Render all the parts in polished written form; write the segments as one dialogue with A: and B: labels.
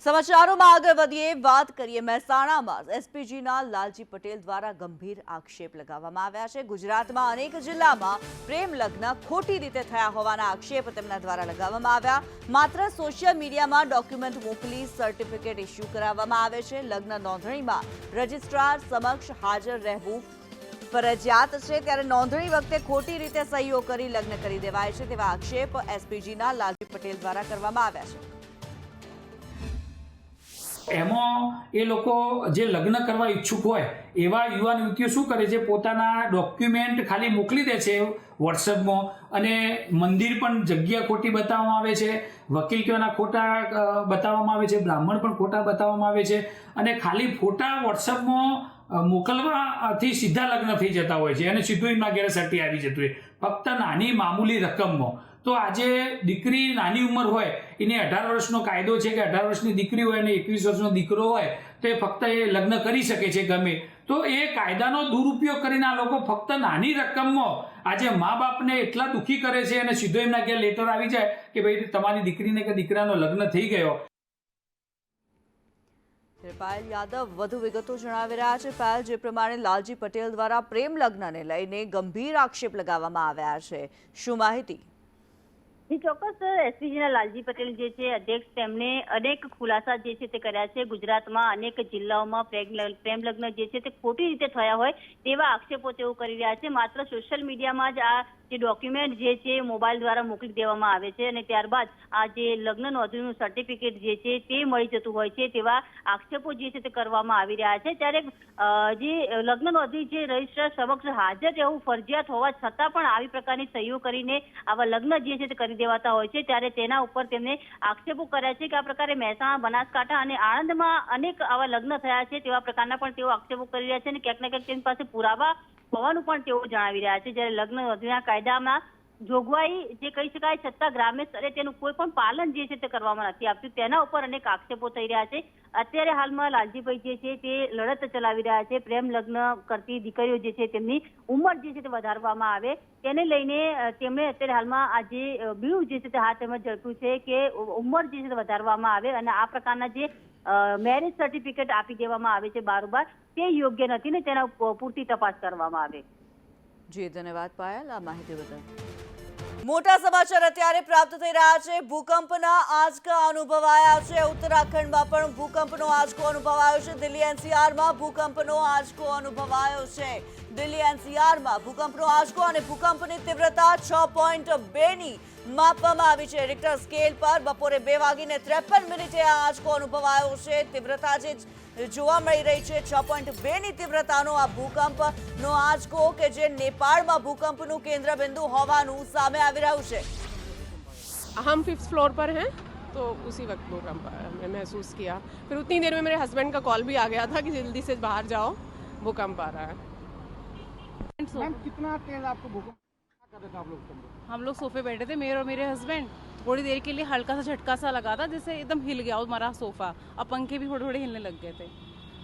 A: સમાચારોમાં આગળ વધીએ, વાત કરીએ મહેસાણામાં એસપીજીના લાલજી પટેલ દ્વારા ગંભીર આક્ષેપ લગાવવામાં આવ્યા છે। ગુજરાતમાં અનેક જિલ્લામાં પ્રેમ લગ્ન ખોટી રીતે થયા હોવાના આક્ષેપ તેમના દ્વારા લગાવવામાં આવ્યા। માત્ર સોશિયલ મીડિયામાં ડોક્યુમેન્ટ મોકલી સર્ટિફિકેટ ઇસ્યુ કરાવવામાં આવે છે। લગ્ન નોંધણીમાં રજિસ્ટ્રાર સમક્ષ હાજર રહેવું ફરજિયાત છે, ત્યારે નોંધણી વખતે ખોટી રીતે સહીઓ કરી લગ્ન કરી દેવાય છે તેવા આક્ષેપ એસપીજીના લાલજી પટેલ દ્વારા કરવામાં આવ્યા છે।
B: એમાં એ લોકો જે લગ્ન કરવા ઈચ્છુક હોય એવા યુવાન યુવતીઓ શું કરે છે, પોતાના ડોક્યુમેન્ટ ખાલી મોકલી દે છે વોટ્સએપમાં, અને મંદિર પણ જગ્યા ખોટી બતાવવામાં આવે છે, વકીલ કહેવાના ખોટા બતાવવામાં આવે છે, બ્રાહ્મણ પણ ખોટા બતાવવામાં આવે છે, અને ખાલી ફોટા વોટ્સએપમાં મોકલવાથી સીધા લગ્ન થઈ જતા હોય છે અને સીધું એમના ઘેર સર્ટી આવી જતું હોય ફક્ત નાની મામૂલી રકમમાં। તો આજે દીકરી નાની ઉંમર હોય, એને 18 વર્ષનો કાયદો છે કે 18 વર્ષની દીકરી હોય અને 21 વર્ષનો દીકરો હોય તો એ ફક્ત એ લગ્ન કરી શકે છે ગમે તો। એ કાયદાનો દુરુપયોગ કરીને આ લોકો ફક્ત નાની રકમમાં આજે મા બાપને એટલા દુઃખી કરે છે અને સીધો એમના ઘેર લેટર આવી જાય કે ભાઈ તમારી દીકરીને કે દીકરાનો લગ્ન થઈ ગયો।
A: પાયલ યાદવ વધુ વિગતો જણાવી રહ્યા છે। પાયલ, જે પ્રમાણે લાલજી પટેલ દ્વારા પ્રેમ લગ્નને લઈને ગંભીર આક્ષેપ લગાવવામાં આવ્યા છે, શું માહિતી?
C: ચોક્કસ એસપીજીના લાલજી પટેલ જે છે અધ્યક્ષ, તેમણે અનેક ખુલાસા જે છે તે કર્યા છે। ગુજરાતમાં અનેક જિલ્લાઓમાં પ્રેમ લગ્ન જે છે તે ખોટી રીતે થયા હોય તેવા આક્ષેપો તેઓ કરી રહ્યા છે। માત્ર સોશિયલ મીડિયામાં જ આ જે ડોક્યુમેન્ટ જે છે મોબાઈલ દ્વારા મોકલી દેવામાં આવે છે અને ત્યારબાદ આ જે લગ્ન નોંધણીનું સર્ટિફિકેટ જે છે તે મળી જતું હોય છે તેવા આક્ષેપો જે છે તે કરવામાં આવી રહ્યા છે। ત્યારે જે લગ્ન નોંધણી જે રજિસ્ટ્રાર સમક્ષ હાજર રહેવું ફરજિયાત હોવા છતાં પણ આવી પ્રકારની સહીઓ કરીને આવા લગ્ન જે છે તે કરી દેવાતા હોય છે, ત્યારે તેના ઉપર તેમને આક્ષેપો કર્યા છે કે આ પ્રકારે મહેસાણા, બનાસકાંઠા અને આણંદમાં અનેક આવા લગ્ન થયા છે તેવા પ્રકારના પણ તેઓ આક્ષેપો કરી રહ્યા છે અને ક્યાંક ને ક્યાંક તેની પાસે પુરાવા હોવાનું પણ તેઓ જણાવી રહ્યા છે। જ્યારે લગ્ન નોંધણીના કાયદામાં જોગવાઈ જે કહી શકાય છતાં ગ્રામ્ય સ્તરે તેનું કોઈ પણ પાલન જે છે તે કરવામાં નથી આવતું, તેના ઉપર અનેક આક્ષેપો થઈ રહ્યા છે। અત્યારે હાલમાં લાલજીભાઈ જે છે તે લડત ચલાવી રહ્યા છે, પ્રેમ લગ્ન કરતી દીકરીઓ જે છે તેમની ઉંમર જે છે તે વધારવામાં આવે તેને લઈને તેમણે અત્યારે હાલમાં આ જે બીડું જે છે તે હાથ એમાં ઝડપ્યું છે કે ઉંમર જે છે તે વધારવામાં આવે અને આ પ્રકારના જે મેરેજ સર્ટિફિકેટ આપી દેવામાં આવે છે બારોબાર તે યોગ્ય નથી ને તેના પૂરતી તપાસ કરવામાં આવે।
A: જી ધન્યવાદ પાયલ આ માહિતી બદલ। મોટા સમાચાર અત્યારે પ્રાપ્ત થઈ રહ્યા છે। ભૂકંપના આંચકા અનુભવાયા છે। ઉત્તરાખંડમાં પણ ભૂકંપનો આંચકો અનુભવાયો છે। દિલ્હી એનસીઆરમાં ભૂકંપનો આંચકો અનુભવાયો છે। દિલ્હી એનસીઆરમાં ભૂકંપનો આંચકો અને ભૂકંપની તીવ્રતા 6.2ની માપવામાં આવી છે। રિક્ટર સ્કેલ પર બપોરે 2:53 આ આંચકો અનુભવાયો છે। તીવ્રતા જે જોવા મળી રહી છે 6.2ની તીવ્રતાનો આ ભૂકંપનો આંચકો કે જે नेपाળમાં ભૂકંપનું કેન્દ્રબિંદુ હોવાનું સામે આવી રહ્યું છે।
D: हम 5th फ्लोर पर हैं तो उसी वक्त भूकंप हमने महसूस किया। फिर उतनी देर में मेरे हस्बैंड का कॉल भी आ गया था कि जल्दी से बाहर जाओ, भूकंप आ रहा है।
E: मैम कितना तेज आपको भूकंप कर रहा था आप लोग?
D: हम लोग सोफे बैठे थे, मेरे और मेरे हस्बैंड। थोड़ी देर के लिए हल्का सा झटका सा लगा था, जैसे एकदम हिल गया हमारा सोफा। अब पंखे भी थोड़े थोड़े हिलने लग गए थे।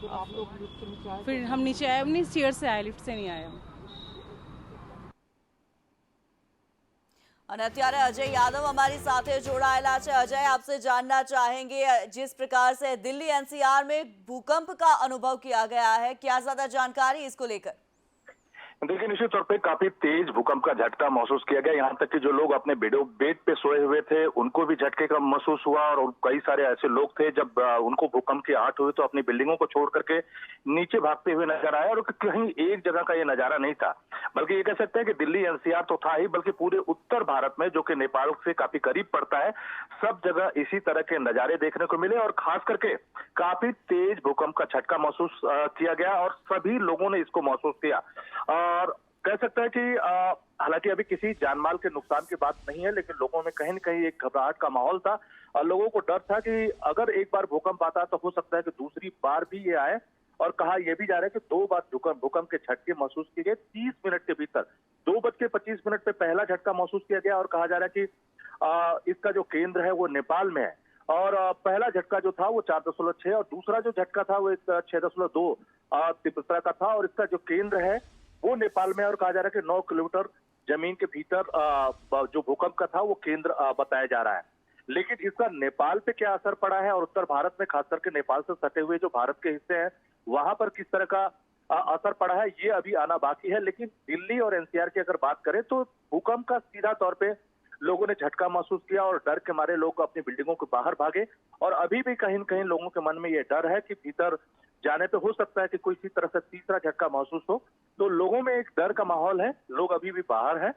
E: तो आप लोग लिफ्ट से नीचे आए?
D: फिर हम नीचे आए, अपनी चेयर से आए, लिफ्ट से नहीं आए हम।
A: અને અત્યારે अजय यादव हमारी साथे जोड़ाયેલા છે। अजय, आपसे जानना चाहेंगे जिस प्रकार से दिल्ली एनसीआर में भूकंप का अनुभव किया गया है, क्या ज्यादा जानकारी इसको लेकर?
F: देखिए, निश्चित तौर पे काफी तेज भूकंप का झटका महसूस किया गया। यहाँ तक कि जो लोग अपने बेड पे सोए हुए थे उनको भी झटके का महसूस हुआ और कई सारे ऐसे लोग थे जब उनको भूकंप की आहट हुई तो अपनी बिल्डिंगों को छोड़ करके नीचे भागते हुए नजर आया। और कहीं एक जगह का ये नजारा नहीं था, बल्कि ये कह सकते हैं कि दिल्ली एनसीआर तो था ही, बल्कि पूरे उत्तर भारत में जो कि नेपाल से काफी करीब पड़ता है, सब जगह इसी तरह के नजारे देखने को मिले। और खास करके काफी तेज भूकंप का झटका महसूस किया गया और सभी लोगों ने इसको महसूस किया। और कह सकता है कि हालांकि अभी किसी जानमाल के नुकसान की बात नहीं है, लेकिन लोगों में कहीं न कहीं एक घबराहट का माहौल था और लोगों को डर था कि अगर एक बार भूकंप आता तो हो सकता है कि दूसरी बार भी ये आए। और कहा यह भी जा रहा है कि 2 बार भूकंप के झटके महसूस किए गए 30 मिनट के भीतर। 2:25 पे पहला झटका महसूस किया गया और कहा जा रहा है कि इसका जो केंद्र है वो नेपाल में है। और पहला झटका जो था वो 4.6 और दूसरा जो झटका था वो 6.2 तीव्रता का था। और इसका जो केंद्र है वो नेपाल में, और कहा जा रहा है कि 9 किलोमीटर जमीन के भीतर जो भूकंप का था वो केंद्र बताया जा रहा है। लेकिन इसका नेपाल पे क्या असर पड़ा है और उत्तर भारत में खास करके नेपाल से सटे हुए जो भारत के हिस्से हैं वहां पर किस तरह का असर पड़ा है, ये अभी आना बाकी है। लेकिन दिल्ली और एनसीआर की अगर बात करें तो भूकंप का सीधा तौर पे लोगों ने झटका महसूस किया और डर के मारे लोग अपनी बिल्डिंगों के बाहर भागे। और अभी भी कहीं न कहीं लोगों के मन में ये डर है कि भीतर जाने पे हो सकता है कि कोई इसी तरह से तीसरा झटका महसूस हो। तो लोगों में एक डर का माहौल है, लोग अभी भी बाहर हैं।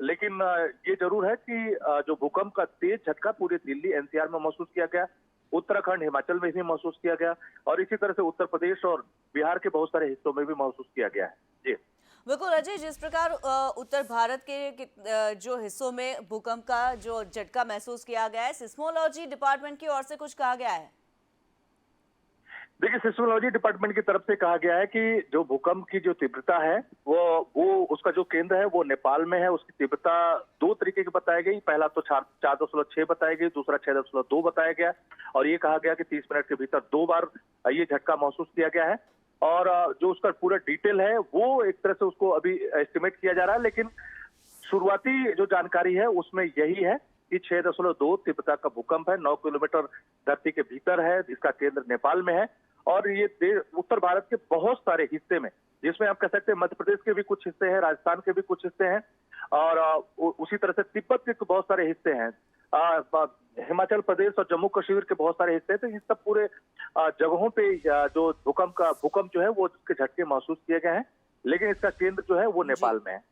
F: लेकिन ये जरूर है कि जो भूकंप का तेज झटका पूरे दिल्ली एनसीआर में महसूस किया गया, उत्तराखंड हिमाचल में भी महसूस किया गया और इसी तरह से उत्तर प्रदेश और बिहार के बहुत सारे हिस्सों में भी महसूस किया गया है। जी
A: बिल्कुल अजय, जिस प्रकार उत्तर भारत के जो हिस्सों में भूकंप का जो झटका महसूस किया गया है, सिस्मोलॉजी डिपार्टमेंट की ओर से कुछ कहा गया है?
F: देखिए, सिस्मोलॉजी डिपार्टमेंट की तरफ से कहा गया है कि जो भूकंप की जो तीव्रता है वो उसका जो केंद्र है वो नेपाल में है। उसकी तीव्रता दो तरीके की बताई गई, पहला तो 4.6 बताई गई, दूसरा 6.2 बताया गया और ये कहा गया कि 30 मिनट के भीतर 2 बार ये झटका महसूस किया गया है। और जो उसका पूरा डिटेल है वो एक तरह से उसको अभी एस्टिमेट किया जा रहा है, लेकिन शुरुआती जो जानकारी है उसमें यही है कि 6.2 तीव्रता का भूकंप है, 9 किलोमीटर धरती के भीतर है, इसका केंद्र नेपाल में है। और ये उत्तर भारत के बहुत सारे हिस्से में, जिसमें आप कह सकते हैं मध्य प्रदेश के भी कुछ हिस्से हैं, राजस्थान के भी कुछ हिस्से हैं और उसी तरह से तिब्बत के बहुत सारे हिस्से हैं, हिमाचल प्रदेश और जम्मू कश्मीर के बहुत सारे हिस्से हैं। तो ये सब पूरे जगहों पे जो भूकंप जो है वो उसके झटके महसूस किए गए हैं, लेकिन इसका केंद्र जो है वो नेपाल में है।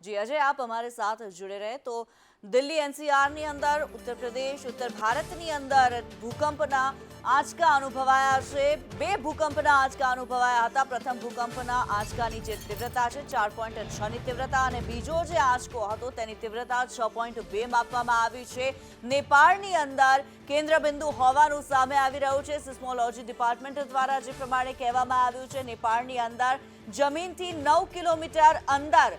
A: जी अजय, आप हमारे साथ जुड़े रहे। तो दिल्ली एनसीआर ની અંદર, ઉત્તર પ્રદેશ, ઉત્તર ભારતની અંદર ભૂકંપના આંચકા અનુભવાયા છે। બે ભૂકંપના આંચકા અનુભવાયા હતા। પ્રથમ ભૂકંપના આંચકાની જે તીવ્રતા છે 4.6 ની તીવ્રતા અને બીજો જે આંચકો હતો તેની તીવ્રતા 6.2 માપવામાં આવી છે। નેપાળની અંદર કેન્દ્રબિંદુ હોવાનું સામે આવી રહ્યું છે। સિસ્મોલોજી ડિપાર્ટમેન્ટ દ્વારા જે પ્રમાણે કહેવામાં આવ્યું છે, નેપાળની અંદર જમીનથી 9 કિલોમીટર અંદર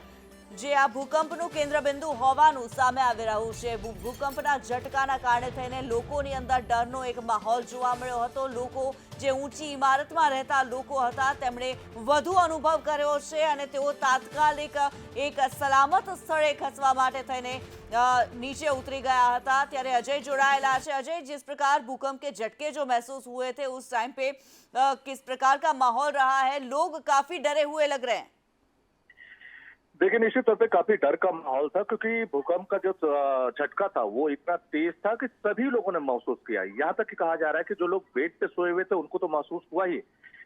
A: જે આ ભૂકંપનું કેન્દ્રબિંદુ હોવાનું સામે આવી રહ્યું છે। ભૂકંપના ઝટકાના કારણે થઈને લોકોની અંદર ડરનો એક માહોલ જોવા મળ્યો હતો। લોકો જે ઊંચી ઇમારતમાં રહેતા લોકો હતા તેમણે વધુ અનુભવ કર્યો છે અને તેઓ તાત્કાલિક એક સલામત સ્થળે ખસવા માટે થઈને नीचे उतरी गया था। ત્યારે अजय जोड़ाયેલા છે। अजय, जिस प्रकार भूकंप के झटके जो महसूस हुए थे उस टाइम पे किस प्रकार का माहौल रहा है? लोग काफी डरे हुए लग रहे हैं।
F: देखिए, निश्चित तौर पे काफी डर का माहौल था क्योंकि भूकंप का जो झटका था वो इतना तेज था कि सभी लोगों ने महसूस किया। यहाँ तक कि कहा जा रहा है कि जो लोग बेड पे सोए हुए थे उनको तो महसूस हुआ ही,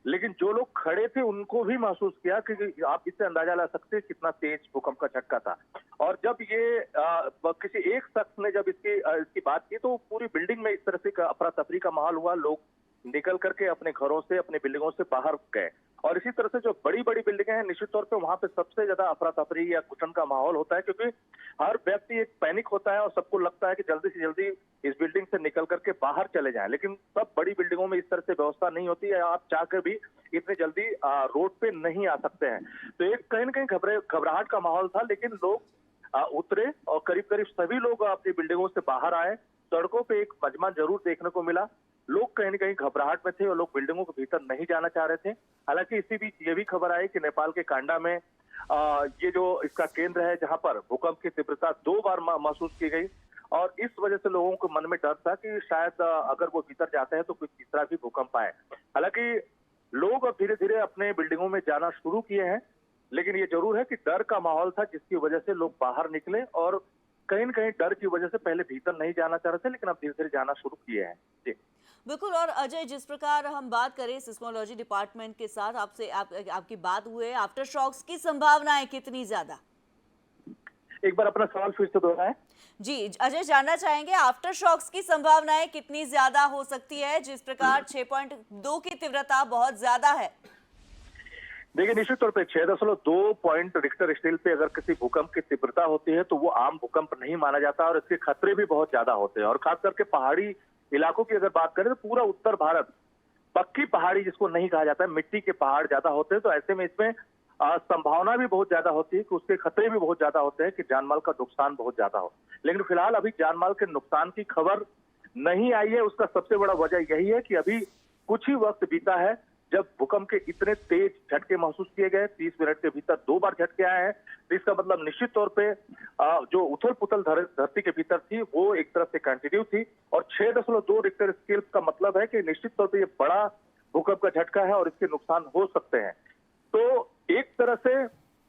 F: लेकिन जो लोग खड़े थे उनको भी महसूस किया। क्योंकि आप इससे अंदाजा ला सकते हैं कितना तेज भूकंप का झटका था। और जब ये किसी एक शख्स ने जब इसकी बात की तो पूरी बिल्डिंग में इस तरह से अफरा तफरी का माहौल हुआ। लोग निकल करके अपने घरों से, अपनी बिल्डिंगों से बाहर गए। और इसी तरह से जो बड़ी बड़ी बिल्डिंगें हैं, निश्चित तौर पे वहां पे सबसे ज्यादा अफरा तफरी या घुटन का माहौल होता है, क्योंकि हर व्यक्ति एक पैनिक होता है और सबको लगता है कि जल्दी से जल्दी इस बिल्डिंग से निकल करके बाहर चले जाएं। लेकिन सब बड़ी बिल्डिंगों में इस तरह से व्यवस्था नहीं होती है, आप चाहकर भी इतने जल्दी रोड पे नहीं आ सकते हैं। तो एक कहीं न कहीं घबराहट का माहौल था, लेकिन लोग उतरे और करीब करीब सभी लोग अपनी बिल्डिंगों से बाहर आए। सड़कों पे एक मजमा जरूर देखने को मिला। लोग कहीं न कहीं घबराहट में थे और लोग बिल्डिंगों के भीतर नहीं जाना चाह रहे थे। हालांकि इसी बीच ये भी खबर आई कि नेपाल के कांडा में ये जो इसका केंद्र है, जहां पर भूकंप की तीव्रता 2 बार महसूस की गई और इस वजह से लोगों के मन में डर था कि शायद अगर वो भीतर जाते हैं तो कोई तीसरा भी भूकंप आए। हालांकि लोग अब धीरे धीरे अपने बिल्डिंगों में जाना शुरू किए हैं, लेकिन ये जरूर है कि डर का माहौल था जिसकी वजह से लोग बाहर निकले और कहीं न कहीं डर की वजह से पहले भीतर नहीं जाना चाह रहे थे, लेकिन अब धीरे धीरे जाना शुरू किए हैं। जी
A: बिल्कुल। और अजय, जिस प्रकार हम बात करें सिस्मोलॉजी डिपार्टमेंट के साथ, आपकी बात हुए, आफ्टर शॉक्स की संभावनाएं कितनी ज्यादा?
F: एक बार अपना सवाल फिर से दोहराएं।
A: जी अजय, जानना चाहेंगे आफ्टर शॉक्स की संभावनाएं कितनी ज्यादा हो सकती है, जिस प्रकार 6.2 की तीव्रता बहुत ज्यादा है?
F: देखिए, निश्चित तौर पे 6.2 पॉइंट रिक्टर स्केल पे अगर किसी भूकंप की तीव्रता होती है तो वो आम भूकंप नहीं माना जाता और इसके खतरे भी बहुत ज्यादा होते हैं। और खास करके पहाड़ी इलाकों की अगर बात करें तो पूरा उत्तर भारत पक्की पहाड़ी जिसको नहीं कहा जाता है, मिट्टी के पहाड़ ज्यादा होते हैं। तो ऐसे में इसमें संभावना भी बहुत ज्यादा होती है कि उसके खतरे भी बहुत ज्यादा होते हैं कि जानमाल का नुकसान बहुत ज्यादा हो। लेकिन फिलहाल अभी जानमाल के नुकसान की खबर नहीं आई है। उसका सबसे बड़ा वजह यही है कि अभी कुछ ही वक्त बीता है जब भूकंप के इतने तेज झटके महसूस किए गए, 30 मिनट के भीतर 2 बार झटके आए हैं, तो इसका मतलब निश्चित तौर पे जो उथल पुथल धरती के भीतर थी वो एक तरफ से कंटिन्यू थी, और 6.2 रिक्टर स्केल का मतलब है कि निश्चित तौर पे ये बड़ा भूकंप का झटका है और इसके नुकसान हो सकते हैं। तो एक तरह से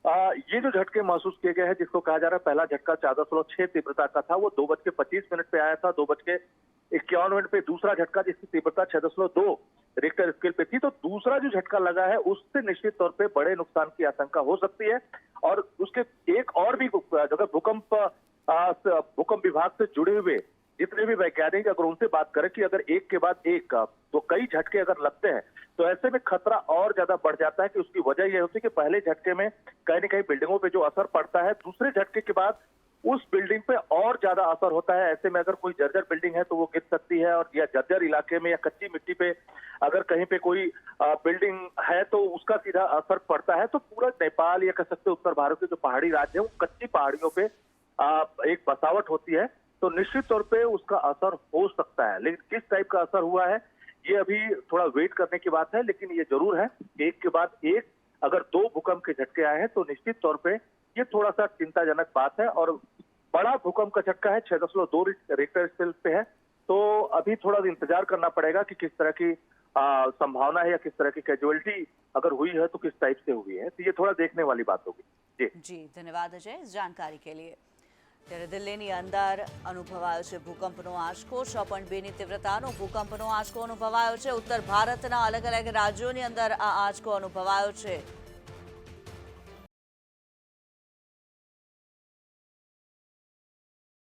F: ये जो झटके महसूस किए गए हैं, जिसको कहा जा रहा है पहला झटका 4.6 तीव्रता का था, वो 2:25 पे आया था, 2:51 पे दूसरा झटका जिसकी तीव्रता 6.2 रिक्टर स्केल पे थी। तो दूसरा जो झटका लगा है उससे निश्चित तौर पे बड़े नुकसान की आशंका हो सकती है। और उसके एक और भी अगर भूकंप विभाग से जुड़े हुए जितने भी वैज्ञानिक अगर उनसे बात करें कि अगर एक के बाद एक तो कई झटके अगर लगते हैं, तो ऐसे में खतरा और ज्यादा बढ़ जाता है कि उसकी वजह यह होती है कि पहले झटके में कहीं न कहीं बिल्डिंगों पे जो असर पड़ता है, दूसरे झटके के बाद उस बिल्डिंग पे और ज्यादा असर होता है। ऐसे में अगर कोई जर्जर बिल्डिंग है तो वो गिर सकती है, और या जर्जर इलाके में या कच्ची मिट्टी पे अगर कहीं पे कोई बिल्डिंग है तो उसका सीधा असर पड़ता है। तो पूरा नेपाल या कह सकते उत्तर भारत के जो पहाड़ी राज्य है वो कच्ची पहाड़ियों पे एक बसावट होती है, तो निश्चित तौर पे उसका असर हो सकता है। लेकिन किस टाइप का असर हुआ है ये अभी थोड़ा वेट करने की बात है। लेकिन ये जरूर है एक के बाद एक अगर 2 भूकंप के झटके आए हैं तो निश्चित तौर पे ये थोड़ा सा चिंताजनक बात है। और बड़ा भूकंप का झटका है, 6.2 रिक्टर स्केल पे है, तो अभी थोड़ा इंतजार करना पड़ेगा कि किस तरह की संभावना है या किस तरह की कैजुअलिटी अगर हुई है तो किस टाइप से हुई है। तो ये थोड़ा देखने वाली बात होगी।
A: जी धन्यवाद अजय इस जानकारी के लिए। ત્યારે દિલ્હીની અંદર અનુભવાયો છે ભૂકંપનો આંચકો, 6.2ની તીવ્રતાનો ભૂકંપનો આંચકો અનુભવાયો છે. ઉત્તર ભારતના અલગ અલગ રાજ્યોની અંદર આ આંચકો અનુભવાયો છે.